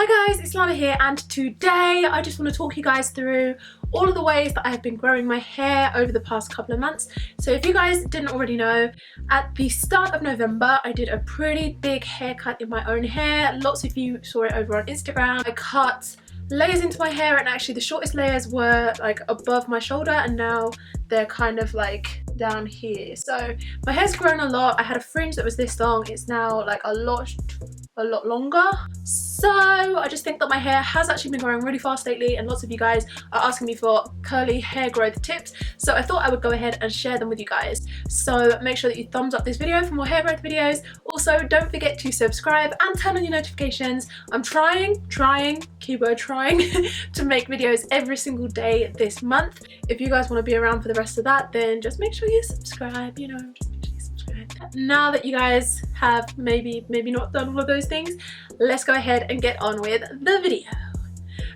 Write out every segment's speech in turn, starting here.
Hi guys, it's Lana here, and today I just want to talk you guys through all of the ways that I have been growing my hair over the past couple of months. So if you guys didn't already know, at the start of November I did a pretty big haircut in my own hair. Lots of you saw it over on Instagram. I cut layers into my hair, and actually the shortest layers were like above my shoulder, and now they're kind of like down here. So my hair's grown a lot. I had a fringe that was this long. It's now like a lot longer. So I just think that my hair has actually been growing really fast lately, and lots of you guys are asking me for curly hair growth tips, so I thought I would go ahead and share them with you guys. So make sure that you thumbs up this video for more hair growth videos. Also, don't forget to subscribe and turn on your notifications. I'm trying, keyword trying, to make videos every single day this month. If you guys want to be around for the rest of that, then just make sure you subscribe, you know, just make sure you subscribe. Now that you guys have maybe not done all of those things, let's go ahead and get on with the video.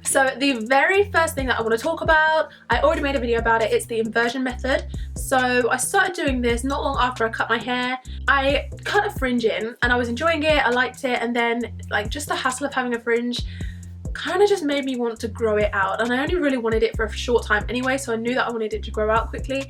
So the very first thing that I want to talk about, I already made a video about it. It's the inversion method. So I started doing this not long after I cut my hair. I cut a fringe in and I was enjoying it, I liked it, and then like just the hassle of having a fringe kind of just made me want to grow it out, and I only really wanted it for a short time anyway, so I knew that I wanted it to grow out quickly.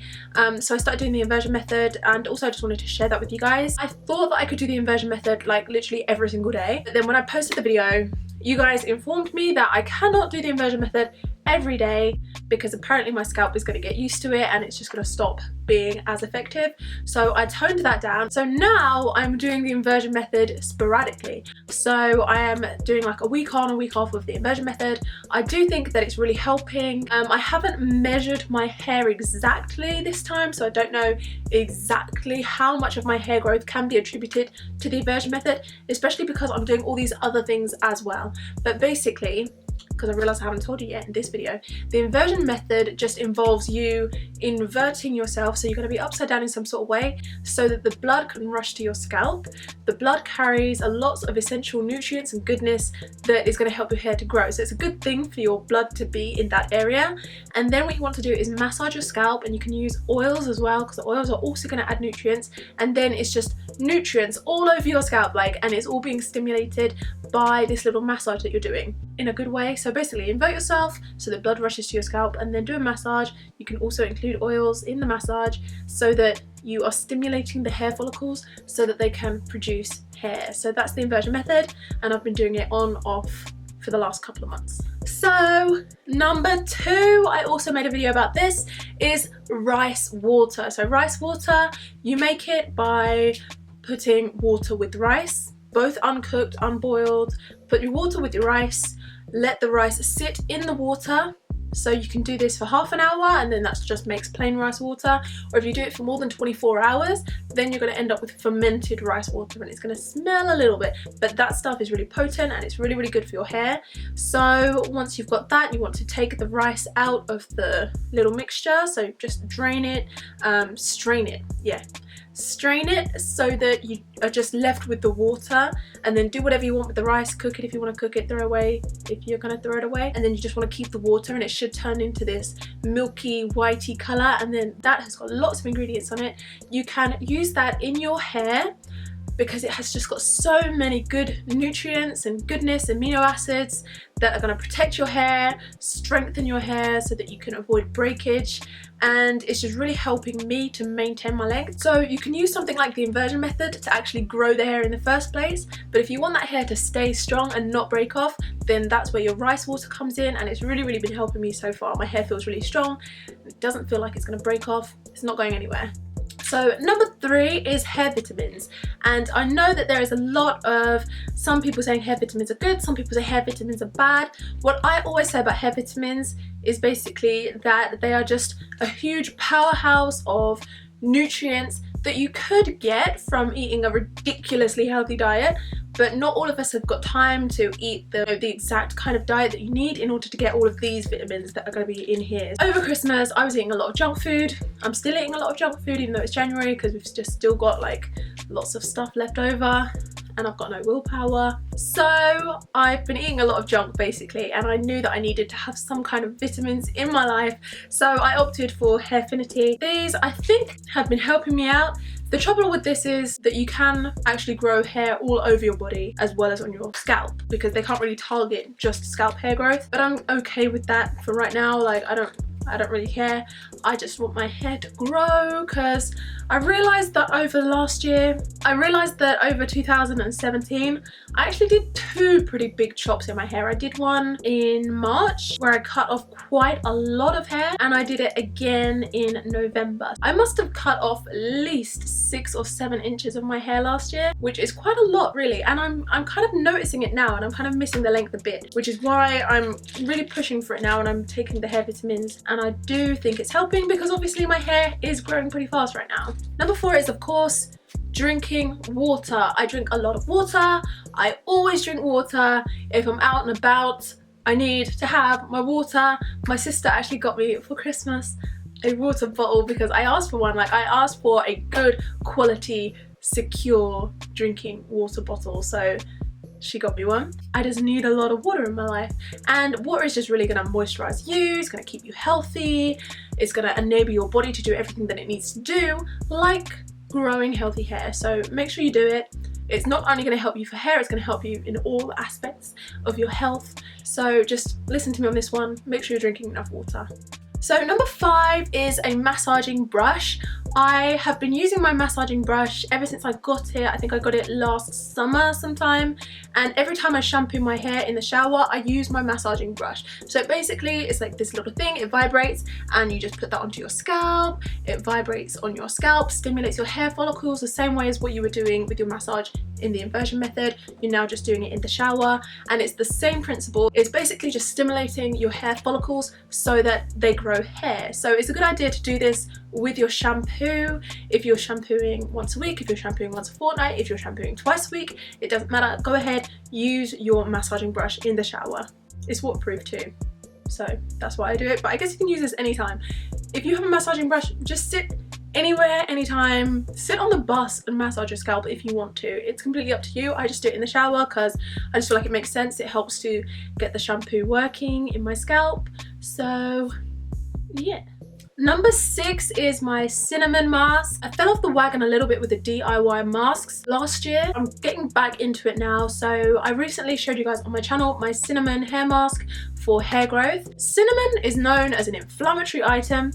So I started doing the inversion method, and also I just wanted to share that with you guys. I thought that I could do the inversion method like literally every single day, but then when I posted the video, you guys informed me that I cannot do the inversion method every day because apparently my scalp is going to get used to it and it's just going to stop being as effective. So I toned that down. So now I'm doing the inversion method sporadically. So I am doing like a week on, a week off with the inversion method. I do think that it's really helping. I haven't measured my hair exactly this time, so I don't know exactly how much of my hair growth can be attributed to the inversion method, especially because I'm doing all these other things as well. But basically, because I realized I haven't told you yet in this video, the inversion method just involves you inverting yourself, so you're going to be upside down in some sort of way so that the blood can rush to your scalp. The blood carries a lot of essential nutrients and goodness that is going to help your hair to grow, so it's a good thing for your blood to be in that area. And then what you want to do is massage your scalp, and you can use oils as well, because the oils are also going to add nutrients, and then it's just nutrients all over your scalp, like, and it's all being stimulated by this little massage that you're doing in a good way. So basically invert yourself so that blood rushes to your scalp, and then do a massage. You can also include oils in the massage so that you are stimulating the hair follicles so that they can produce hair. So that's the inversion method, and I've been doing it on off for the last couple of months. So number two, I also made a video about this, is rice water. So rice water, you make it by putting water with rice, both uncooked, unboiled. Put your water with your rice, let the rice sit in the water. So you can do this for half an hour, and then that just makes plain rice water. Or if you do it for more than 24 hours, then you're going to end up with fermented rice water, and it's going to smell a little bit, but that stuff is really potent and it's really good for your hair. So once you've got that, you want to take the rice out of the little mixture. So just drain it, strain it, strain it so that you are just left with the water, and then do whatever you want with the rice. Cook it if you want to cook it, throw away if you're going to throw it away, and then you just want to keep the water, and it should turn into this milky whitey colour, and then that has got lots of ingredients on it. You can use that in your hair because it has just got so many good nutrients and goodness, amino acids that are going to protect your hair, strengthen your hair so that you can avoid breakage, and it's just really helping me to maintain my length. So you can use something like the inversion method to actually grow the hair in the first place, but if you want that hair to stay strong and not break off, then that's where your rice water comes in, and it's really been helping me so far. My hair feels really strong, it doesn't feel like it's going to break off, it's not going anywhere. So number three is hair vitamins, and I know that there is a lot of some people saying hair vitamins are good, some people say hair vitamins are bad. What I always say about hair vitamins is basically that they are just a huge powerhouse of nutrients that you could get from eating a ridiculously healthy diet, but not all of us have got time to eat the exact kind of diet that you need in order to get all of these vitamins that are going to be in here. Over Christmas I was eating a lot of junk food. I'm still eating a lot of junk food even though it's January, because we've just still got like lots of stuff left over and I've got no willpower. So I've been eating a lot of junk basically, and I knew that I needed to have some kind of vitamins in my life, so I opted for Hairfinity. These I think have been helping me out The trouble with this is that you can actually grow hair all over your body as well as on your scalp, because they can't really target just scalp hair growth. But I'm okay with that for right now. Like, I don't really care. I just want my hair to grow, because I realized that over last year, over 2017, I actually did 2 pretty big chops in my hair. I did one in March where I cut off quite a lot of hair, and I did it again in November. I must have cut off at least 6 or 7 inches of my hair last year, which is quite a lot really, and I'm kind of noticing it now, and I'm kind of missing the length a bit, which is why I'm really pushing for it now, and I'm taking the hair vitamins, and I do think it's helping, because obviously my hair is growing pretty fast right now. Number 4 is, of course, drinking water. I drink a lot of water. I always drink water. If I'm out and about, I need to have my water. My sister actually got me for Christmas a water bottle because I asked for one. Like, I asked for a good quality, secure drinking water bottle, so she got me one. I just need a lot of water in my life, and water is just really gonna moisturize you, it's gonna keep you healthy, it's gonna enable your body to do everything that it needs to do, like growing healthy hair. So make sure you do it. It's not only gonna help you for hair, it's gonna help you in all aspects of your health. So just listen to me on this one. Make sure you're drinking enough water. So number 5 is a massaging brush. I have been using my massaging brush ever since I got it. I think I got it last summer sometime, and every time I shampoo my hair in the shower, I use my massaging brush. So basically it's like this little thing, it vibrates, and you just put that onto your scalp. It vibrates on your scalp, stimulates your hair follicles the same way as what you were doing with your massage in the inversion method. You're now just doing it in the shower, and it's the same principle. It's basically just stimulating your hair follicles so that they grow hair. So it's a good idea to do this with your shampoo. If you're shampooing once a week, if you're shampooing once a fortnight, if you're shampooing twice a week, it doesn't matter. Go ahead, use your massaging brush in the shower. It's waterproof too, so that's why I do it. But I guess you can use this anytime. If you have a massaging brush, just sit anywhere, anytime. Sit on the bus and massage your scalp if you want to. It's completely up to you. I just do it in the shower because I just feel like it makes sense. It helps to get the shampoo working in my scalp. So yeah. Number 6 is my cinnamon mask. I fell off the wagon a little bit with the DIY masks last year. I'm getting back into it now. So I recently showed you guys on my channel my cinnamon hair mask for hair growth. Cinnamon is known as an inflammatory item.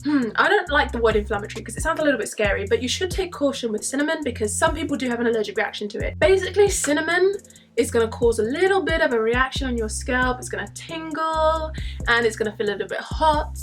I don't like the word inflammatory because it sounds a little bit scary, but you should take caution with cinnamon because some people do have an allergic reaction to it. Basically, cinnamon is going to cause a little bit of a reaction on your scalp. It's going to tingle and it's going to feel a little bit hot,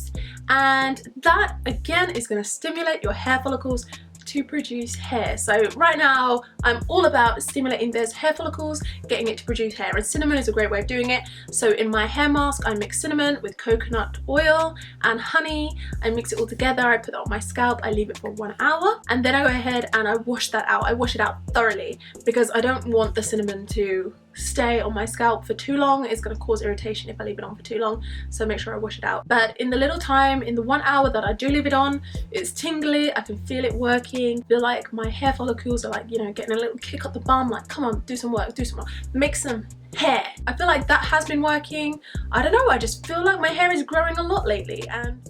and that again is going to stimulate your hair follicles to produce hair. So right now I'm all about stimulating those hair follicles, getting it to produce hair, and cinnamon is a great way of doing it. So in my hair mask I mix cinnamon with coconut oil and honey. I mix it all together, I put that on my scalp, I leave it for 1 hour, and then I go ahead and I wash that out. I wash it out thoroughly because I don't want the cinnamon to stay on my scalp for too long. It's going to cause irritation if I leave it on for too long, so make sure I wash it out. But in the little time, in the 1 hour that I do leave it on, it's tingly, I can feel it working, feel like my hair follicles are like, you know, getting a little kick up the bum, like come on, do some work, do some work, make some hair. I feel like that has been working. I don't know, I just feel like my hair is growing a lot lately. And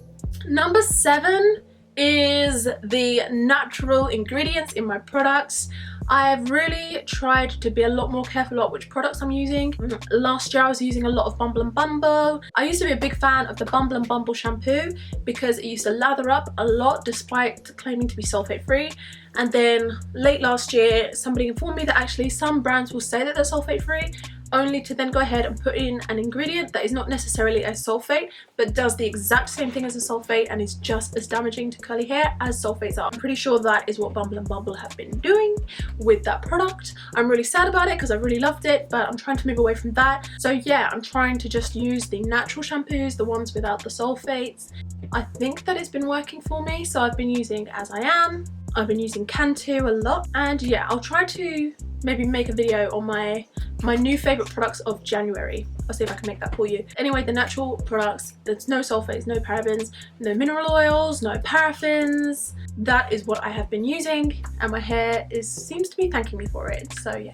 number 7 is the natural ingredients in my products. I've really tried to be a lot more careful about which products I'm using. Last year I was using a lot of Bumble and Bumble. I used to be a big fan of the Bumble and Bumble shampoo because it used to lather up a lot despite claiming to be sulfate free. And then late last year somebody informed me that actually some brands will say that they're sulfate free, only to then go ahead and put in an ingredient that is not necessarily a sulfate but does the exact same thing as a sulfate and is just as damaging to curly hair as sulfates are. I'm pretty sure that is what Bumble and Bumble have been doing with that product. I'm really sad about it because I really loved it, but I'm trying to move away from that. So yeah, I'm trying to just use the natural shampoos, the ones without the sulfates. I think that it's been working for me, so I've been using As I Am. I've been using Cantu a lot, and yeah, I'll try to maybe make a video on my new favorite products of January. I'll see if I can make that for you. Anyway, the natural products, there's no sulfates, no parabens, no mineral oils, no paraffins. That is what I have been using, and my hair seems to be thanking me for it, so yeah.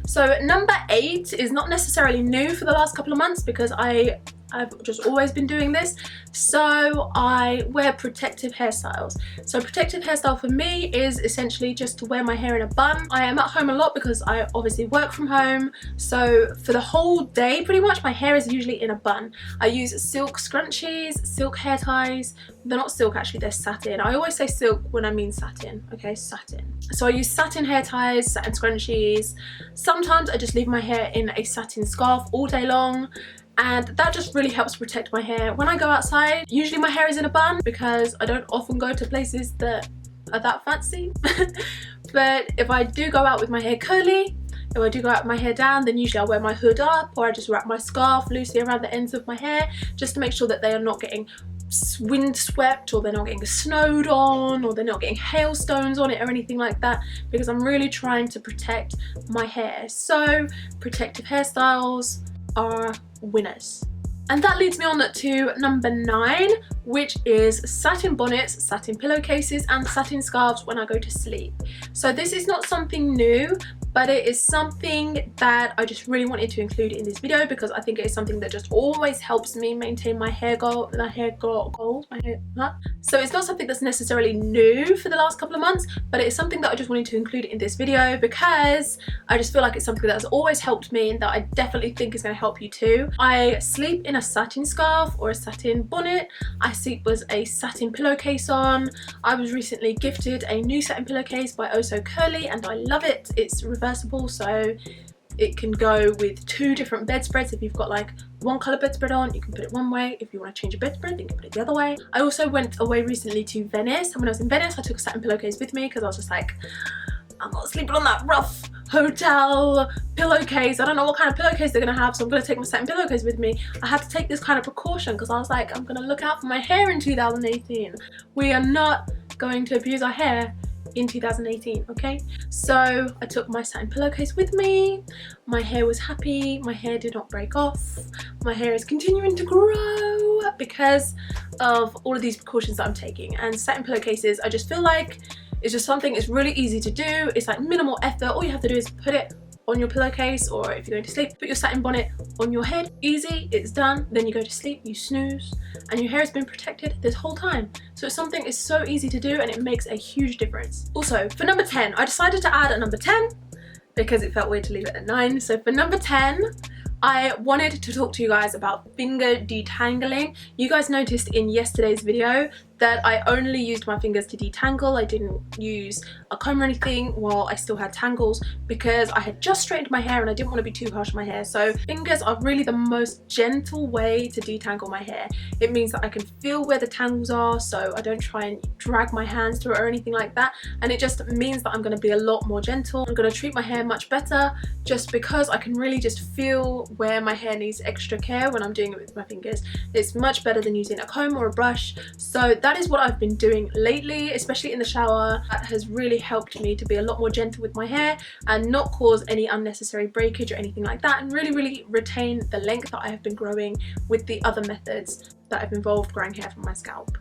So number 8 is not necessarily new for the last couple of months because I I've just always been doing this. So I wear protective hairstyles. So protective hairstyle for me is essentially just to wear my hair in a bun. I am at home a lot because I obviously work from home. So for the whole day, pretty much, my hair is usually in a bun. I use silk scrunchies, silk hair ties. They're not silk actually, they're satin. I always say silk when I mean satin, okay, satin. So I use satin hair ties, satin scrunchies. Sometimes I just leave my hair in a satin scarf all day long, and that just really helps protect my hair. When I go outside, usually my hair is in a bun because I don't often go to places that are that fancy. But if I do go out with my hair curly, if I do go out with my hair down, then usually I wear my hood up, or I just wrap my scarf loosely around the ends of my hair just to make sure that they are not getting wind swept, or they're not getting snowed on, or they're not getting hailstones on it or anything like that, because I'm really trying to protect my hair. So protective hairstyles are winners. And that leads me on to number 9, which is satin bonnets, satin pillowcases and satin scarves when I go to sleep. So this is not something new, but it is something that I just really wanted to include in this video because I think it is something that just always helps me maintain my hair goals. So it's not something that's necessarily new for the last couple of months, but it is something that I just wanted to include in this video because I just feel like it's something that has always helped me and that I definitely think is going to help you too. I sleep in a satin scarf or a satin bonnet. I sleep with a satin pillowcase on. I was recently gifted a new satin pillowcase by Oh So Curly and I love it. It's reversible, so it can go with 2 different bedspreads. If you've got like one colour bedspread on, you can put it one way. If you want to change your bedspread, you can put it the other way. I also went away recently to Venice, and when I was in Venice I took a satin pillowcase with me because I was just like, I'm not sleeping on that rough hotel pillowcase. I don't know what kind of pillowcase they're gonna have, so I'm gonna take my satin pillowcase with me. I had to take this kind of precaution because I was like, I'm gonna look out for my hair in 2018. We are not going to abuse our hair in 2018, okay? So I took my satin pillowcase with me. My hair was happy, my hair did not break off, my hair is continuing to grow because of all of these precautions that I'm taking. And satin pillowcases, I just feel like it's just something, it's really easy to do. It's like minimal effort. All you have to do is put it on your pillowcase, or if you're going to sleep, put your satin bonnet on your head. Easy, it's done. Then you go to sleep, you snooze, and your hair has been protected this whole time. So it's something is so easy to do and it makes a huge difference. Also, for number 10, I decided to add a number 10 because it felt weird to leave it at 9. So for number 10, I wanted to talk to you guys about finger detangling. You guys noticed in yesterday's video that I only used my fingers to detangle. I didn't use a comb or anything while I still had tangles because I had just straightened my hair and I didn't want to be too harsh on my hair. So fingers are really the most gentle way to detangle my hair. It means that I can feel where the tangles are, so I don't try and drag my hands through it or anything like that. And it just means that I'm going to be a lot more gentle. I'm going to treat my hair much better just because I can really just feel where my hair needs extra care when I'm doing it with my fingers. It's much better than using a comb or a brush. So that is what I've been doing lately, especially in the shower. That has really helped me to be a lot more gentle with my hair and not cause any unnecessary breakage or anything like that, and really retain the length that I have been growing with the other methods that have involved growing hair from my scalp.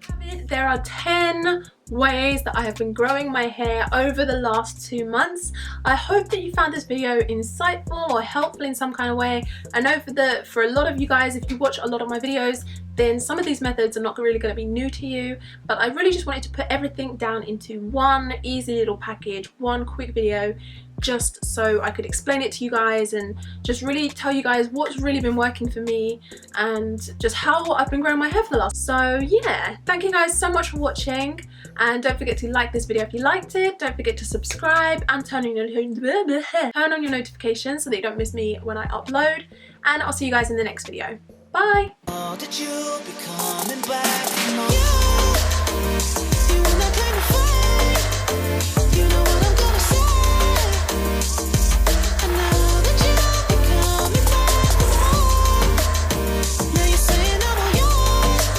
There are 10 ways that I have been growing my hair over the last 2 months. I hope that you found this video insightful or helpful in some kind of way. I know for a lot of you guys, if you watch a lot of my videos, then some of these methods are not really going to be new to you, but I really just wanted to put everything down into one easy little package, one quick video, just so I could explain it to you guys and just really tell you guys what's really been working for me and just how I've been growing my hair for the last. So yeah, thank you guys so much for watching, and don't forget to like this video if you liked it. Don't forget to subscribe and turn on your notifications so that you don't miss me when I upload, and I'll see you guys in the next video. Bye!